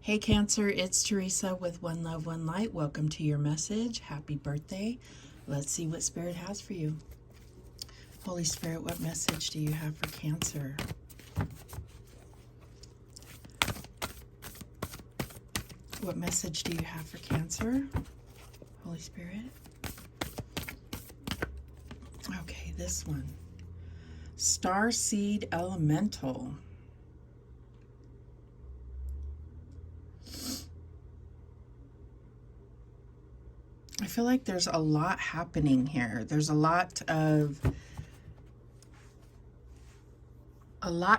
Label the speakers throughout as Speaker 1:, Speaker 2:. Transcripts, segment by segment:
Speaker 1: Hey Cancer, it's Teresa with One Love, One Light. Welcome to your message. Happy birthday. Let's see what Spirit has for you. Holy Spirit, what message do you have for Cancer? What message do you have for Cancer? Holy Spirit. Okay, this one. Starseed Elemental. I feel like there's a lot happening here. There's a lot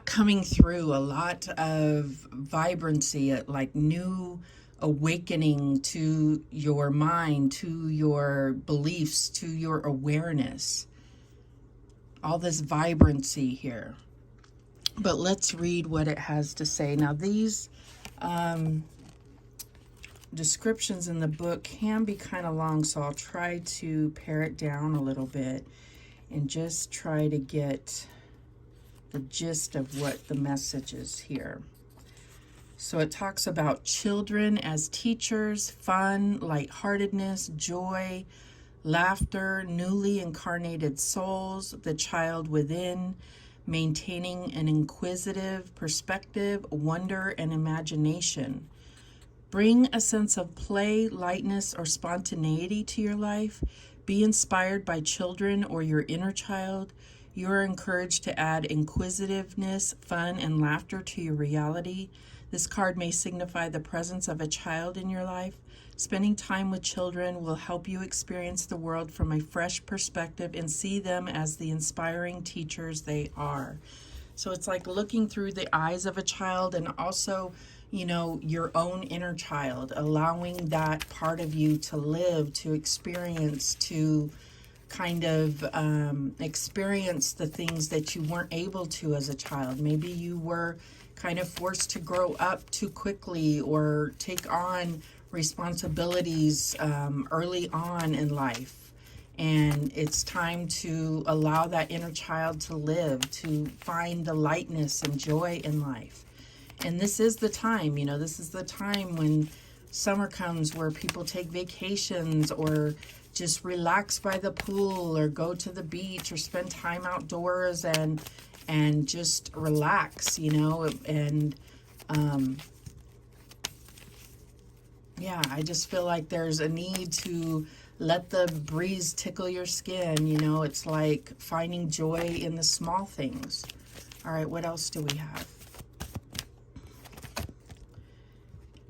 Speaker 1: coming through, a lot of vibrancy, like new awakening to your mind, to your beliefs, to your awareness. All this vibrancy here. But let's read what it has to say. Now these descriptions in the book can be kind of long, so I'll try to pare it down a little bit and just try to get the gist of what the message is here. So it talks about children as teachers, fun, lightheartedness, joy, laughter, newly incarnated souls, the child within, maintaining an inquisitive perspective, wonder, and imagination. Bring a sense of play, lightness, or spontaneity to your life. Be inspired by children or your inner child. You are encouraged to add inquisitiveness, fun, and laughter to your reality. This card may signify the presence of a child in your life. Spending time with children will help you experience the world from a fresh perspective and see them as the inspiring teachers they are. So it's like looking through the eyes of a child, and also, you know, your own inner child, allowing that part of you to live, to experience, to kind of experience the things that you weren't able to as a child. Maybe you were kind of forced to grow up too quickly or take on responsibilities early on in life. And it's time to allow that inner child to live, to find the lightness and joy in life. And this is the time, you know, this is the time when summer comes where people take vacations or just relax by the pool or go to the beach or spend time outdoors and just relax, you know, and yeah, I just feel like there's a need to let the breeze tickle your skin, you know. It's like finding joy in the small things. All right, what else do we have?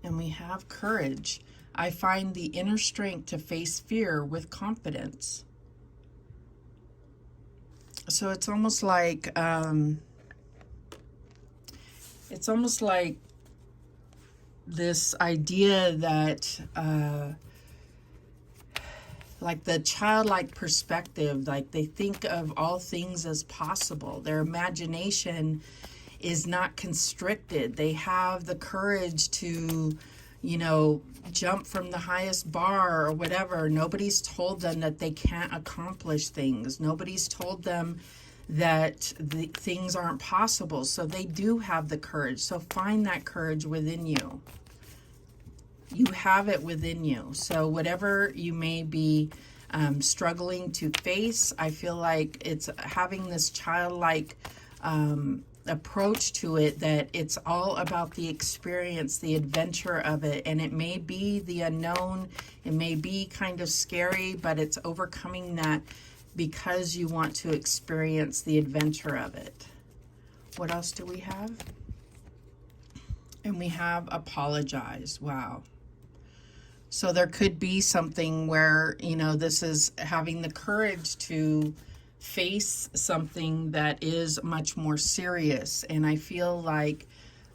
Speaker 1: And we have courage. I find the inner strength to face fear with confidence. So it's almost like this idea that like the childlike perspective, like they think of all things as possible. Their imagination is not constricted. They have the courage to, you know, jump from the highest bar or whatever. Nobody's told them that they can't accomplish things. Nobody's told them that the things aren't possible. So they do have the courage. So find that courage within you. You have it within you. So whatever you may be struggling to face, I feel like it's having this childlike approach to it, that it's all about the experience, the adventure of it. And it may be the unknown, it may be kind of scary, but it's overcoming that because you want to experience the adventure of it. What else do we have? And we have apologize. Wow. So there could be something where, you know, this is having the courage to face something that is much more serious. And I feel like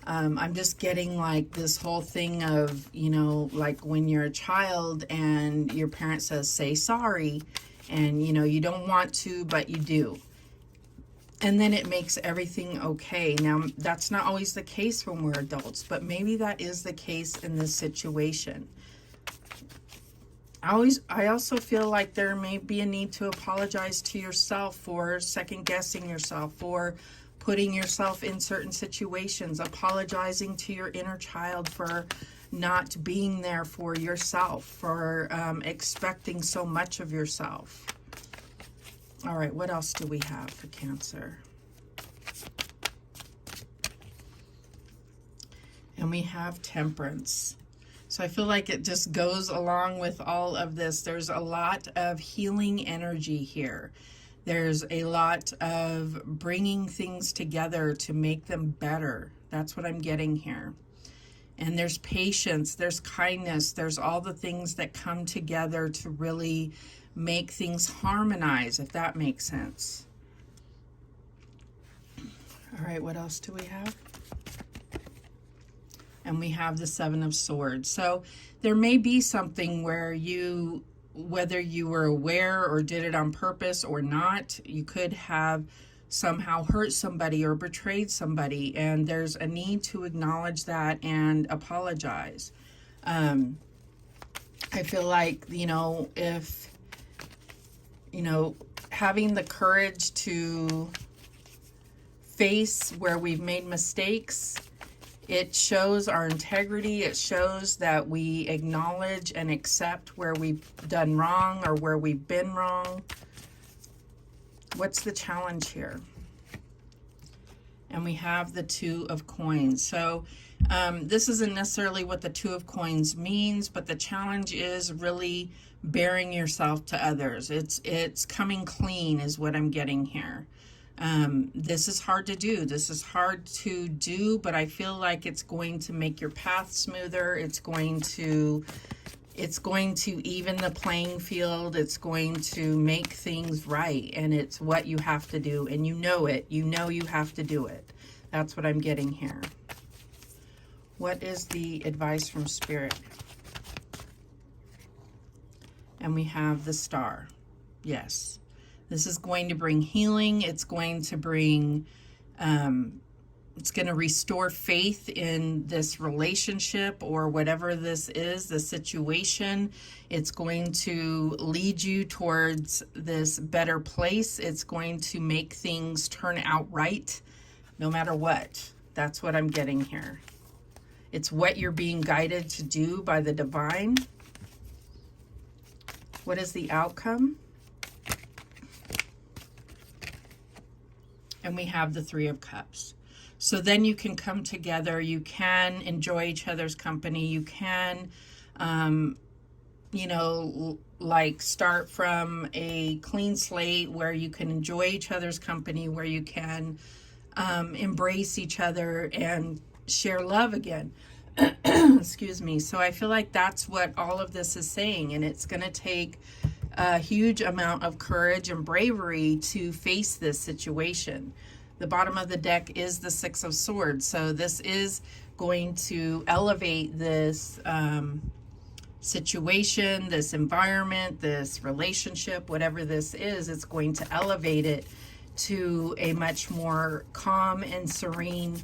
Speaker 1: I'm just getting like this whole thing of, you know, like when you're a child and your parent says, say sorry, and, you know, you don't want to, but you do. And then it makes everything okay. Now, that's not always the case when we're adults, but maybe that is the case in this situation. I also feel like there may be a need to apologize to yourself for second guessing yourself, for putting yourself in certain situations, apologizing to your inner child for not being there for yourself, for expecting so much of yourself. All right, what else do we have for Cancer? And we have Temperance. So I feel like it just goes along with all of this. There's a lot of healing energy here. There's a lot of bringing things together to make them better. That's what I'm getting here. And there's patience, there's kindness, there's all the things that come together to really make things harmonize, if that makes sense. All right, what else do we have? And we have the Seven of Swords. So there may be something where you, whether you were aware or did it on purpose or not, you could have somehow hurt somebody or betrayed somebody, and there's a need to acknowledge that and apologize. I feel like, if, having the courage to face where we've made mistakes, it shows our integrity. It shows that we acknowledge and accept where we've done wrong or where we've been wrong. What's the challenge here? And we have the Two of Coins. So this isn't necessarily what the Two of Coins means, but the challenge is really bearing yourself to others. It's coming clean is what I'm getting here. This is hard to do. This is hard to do, but I feel like it's going to make your path smoother. It's going to even the playing field. It's going to make things right, and it's what you have to do, and you know it. You know you have to do it. That's what I'm getting here. What is the advice from Spirit? And we have the Star. Yes. This is going to bring healing. It's going to bring, it's going to restore faith in this relationship or whatever this is, the situation. It's going to lead you towards this better place. It's going to make things turn out right, no matter what. That's what I'm getting here. It's what you're being guided to do by the divine. What is the outcome? And we have the Three of Cups. So then you can come together, you can enjoy each other's company, you can, like start from a clean slate where you can enjoy each other's company, where you can embrace each other and share love again. Excuse me. So I feel like that's what all of this is saying, and it's going to take a huge amount of courage and bravery to face this situation. The bottom of the deck is the Six of Swords. So this is going to elevate this situation, this environment, this relationship, whatever this is, it's going to elevate it to a much more calm and serene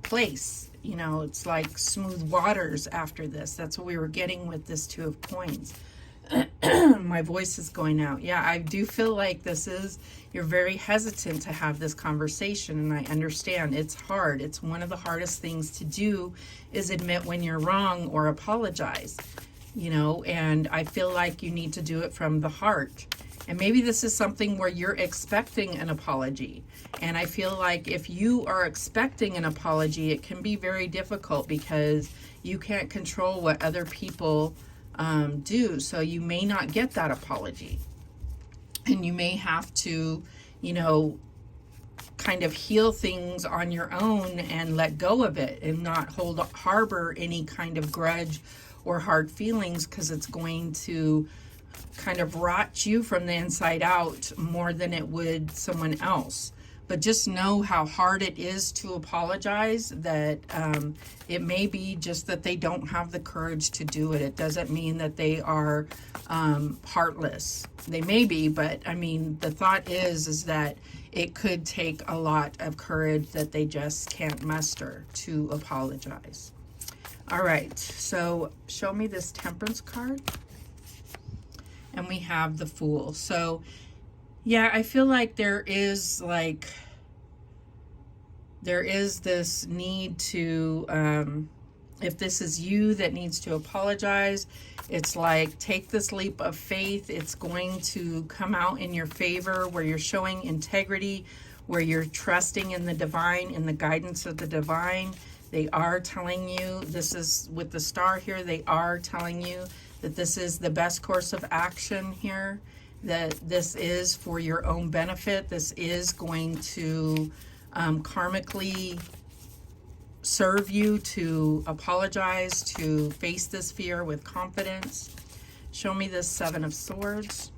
Speaker 1: place. It's like smooth waters after this. That's what we were getting with this Two of Coins. My voice is going out. Yeah, I do feel like you're very hesitant to have this conversation, and I understand it's hard. It's one of the hardest things to do is admit when you're wrong or apologize, and I feel like you need to do it from the heart. And maybe this is something where you're expecting an apology. And I feel like if you are expecting an apology, it can be very difficult because you can't control what other people do. So you may not get that apology, and you may have to, kind of heal things on your own and let go of it and not harbor any kind of grudge or hard feelings, because it's going to kind of rot you from the inside out more than it would someone else. But just know how hard it is to apologize, that it may be just that they don't have the courage to do it. It doesn't mean that they are heartless. They may be, but I mean, the thought is that it could take a lot of courage that they just can't muster to apologize. All right, so show me this Temperance card. And we have the Fool. So yeah, I feel like there is like there is this need to, if this is you that needs to apologize, it's like, take this leap of faith. It's going to come out in your favor, where you're showing integrity, where you're trusting in the divine, in the guidance of the divine. They are telling you, this is with the star here, they are telling you that this is the best course of action here, that this is for your own benefit. This is going to karmically serve you to apologize, to face this fear with confidence. Show me this Seven of Swords.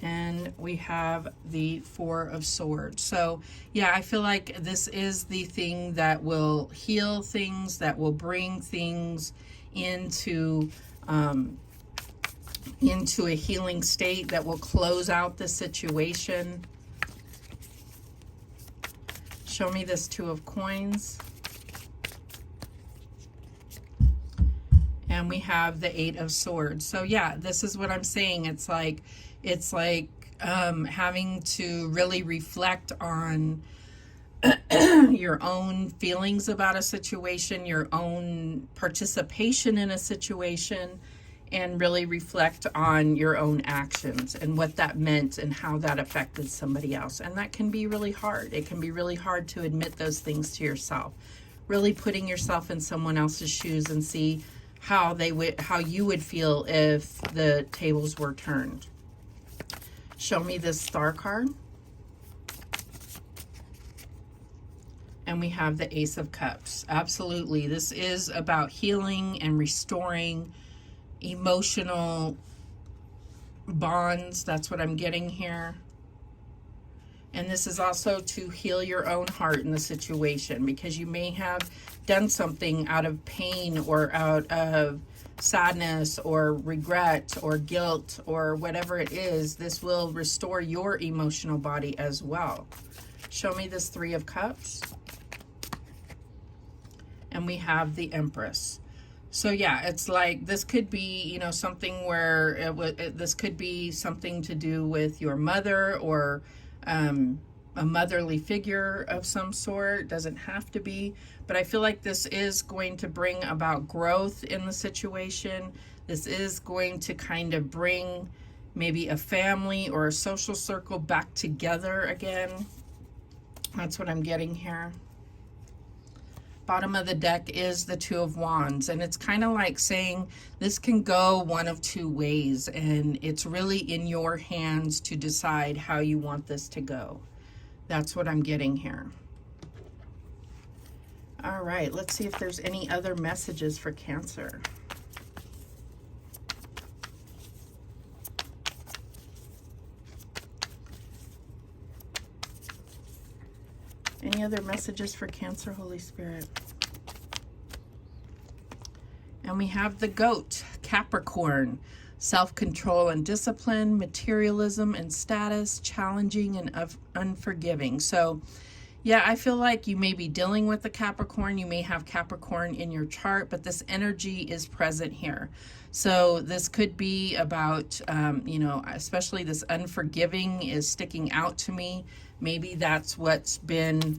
Speaker 1: And we have the Four of Swords. So yeah, I feel like this is the thing that will heal things, that will bring things into a healing state, that will close out the situation. Show me this Two of Coins. And we have the Eight of Swords. So yeah, this is what I'm saying. It's like having to really reflect on your own feelings about a situation, your own participation in a situation, and really reflect on your own actions and what that meant and how that affected somebody else. And that can be really hard. It can be really hard to admit those things to yourself. Really putting yourself in someone else's shoes and see how you would feel if the tables were turned. Show me this Star card. And we have the Ace of Cups. Absolutely. This is about healing and restoring emotional bonds. That's what I'm getting here. And this is also to heal your own heart in the situation, because you may have done something out of pain or out of sadness or regret or guilt or whatever it is. This will restore your emotional body as well. Show me this Three of Cups. And we have the Empress. So yeah, it's like, this could be, you know, something where this could be something to do with your mother, or a motherly figure of some sort. Doesn't have to be, but I feel like this is going to bring about growth in the situation. This is going to kind of bring maybe a family or a social circle back together again. That's what I'm getting here. Bottom of the deck is the Two of Wands, and it's kind of like saying this can go one of two ways, and it's really in your hands to decide how you want this to go. That's what I'm getting here. All right, let's see if there's any other messages for Cancer. Any other messages for Cancer, Holy Spirit? And we have the Goat, Capricorn, self-control and discipline, materialism and status, challenging and unforgiving. So yeah, I feel like you may be dealing with the Capricorn. You may have Capricorn in your chart, but this energy is present here. So this could be about, you know, especially this unforgiving is sticking out to me. Maybe that's what's been,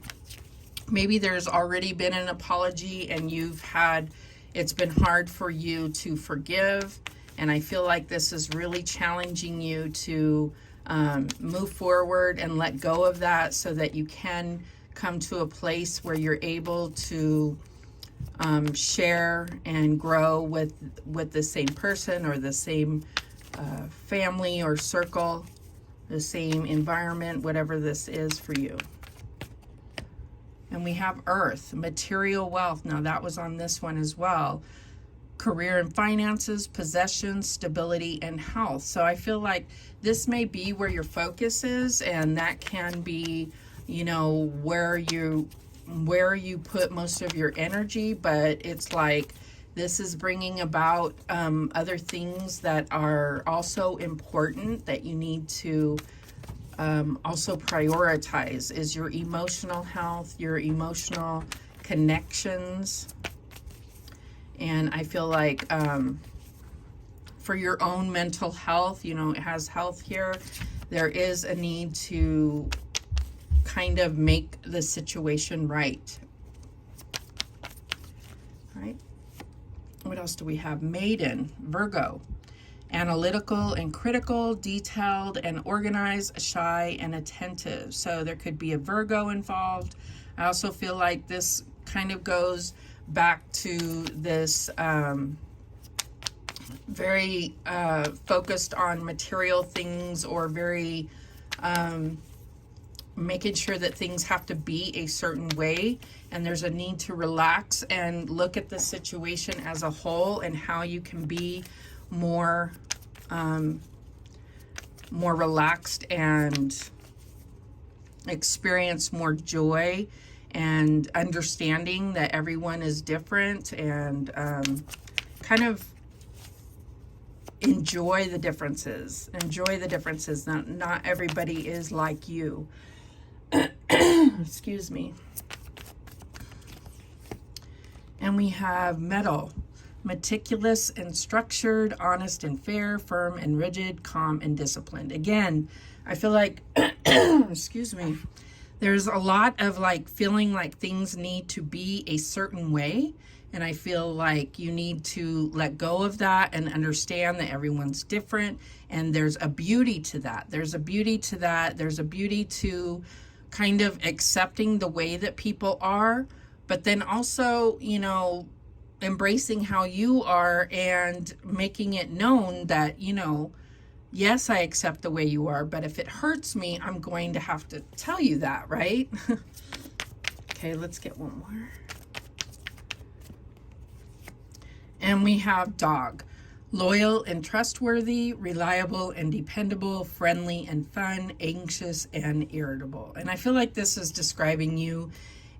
Speaker 1: maybe there's already been an apology and it's been hard for you to forgive. And I feel like this is really challenging you to move forward and let go of that, so that you can come to a place where you're able to share and grow with the same person, or the same family or circle, the same environment, whatever this is for you. And we have Earth, material wealth. Now that was on this one as well. Career and finances, possessions, stability, and health. So I feel like this may be where your focus is, and that can be, you know, where you put most of your energy. But it's like this is bringing about other things that are also important that you need to also prioritize, is your emotional health, your emotional connections. And I feel like for your own mental health, you know, it has health here. There is a need to kind of make the situation right. All right. What else do we have? Maiden, Virgo. Analytical and critical, detailed and organized, shy and attentive. So there could be a Virgo involved. I also feel like this kind of goes back to this very focused on material things, or very making sure that things have to be a certain way, and there's a need to relax and look at the situation as a whole and how you can be more relaxed and experience more joy and understanding that everyone is different, and kind of enjoy the differences. Not everybody is like you. Excuse me. And we have Metal. Meticulous and structured, honest and fair, firm and rigid, calm and disciplined. Again, I feel like, excuse me, there's a lot of like feeling like things need to be a certain way. And I feel like you need to let go of that and understand that everyone's different. And there's a beauty to that. There's a beauty to kind of accepting the way that people are, but then also, you know, embracing how you are and making it known that, you know, yes, I accept the way you are, but if it hurts me, I'm going to have to tell you that, right? Okay, let's get one more. And we have Dog. Loyal and trustworthy, reliable and dependable, friendly and fun, anxious and irritable. And I feel like this is describing you.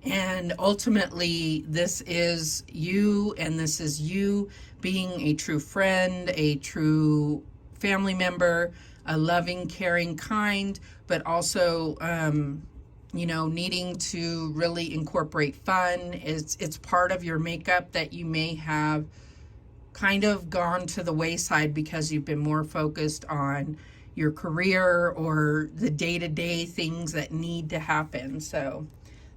Speaker 1: And ultimately, this is you, and this is you being a true friend, a true family member, a loving, caring, kind, but also, you know, needing to really incorporate fun. It's part of your makeup that you may have kind of gone to the wayside because you've been more focused on your career or the day-to-day things that need to happen. So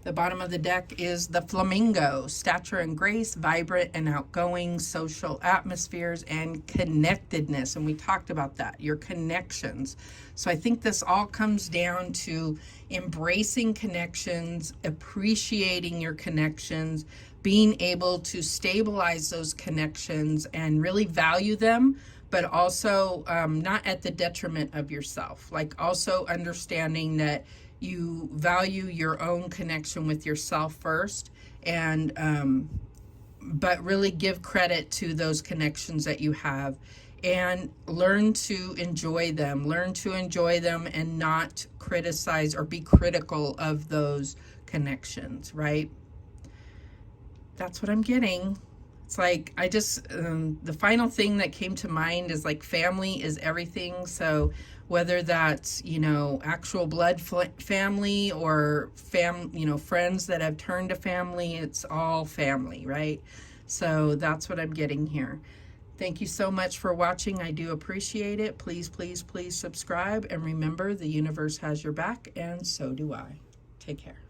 Speaker 1: the bottom of the deck is the Flamingo. Stature and grace, vibrant and outgoing, social atmospheres, and connectedness. And we talked about that, your connections. So I think this all comes down to embracing connections, appreciating your connections, being able to stabilize those connections and really value them, but also not at the detriment of yourself. Like also understanding that you value your own connection with yourself first, and but really give credit to those connections that you have, and learn to enjoy them. Learn to enjoy them and not criticize or be critical of those connections, right? That's what I'm getting. It's like, I just, the final thing that came to mind is like family is everything. So whether that's, you know, actual blood family or you know, friends that have turned to family, it's all family, right? So that's what I'm getting here. Thank you so much for watching. I do appreciate it. Please, please, please subscribe. And remember, the universe has your back, and so do I. Take care.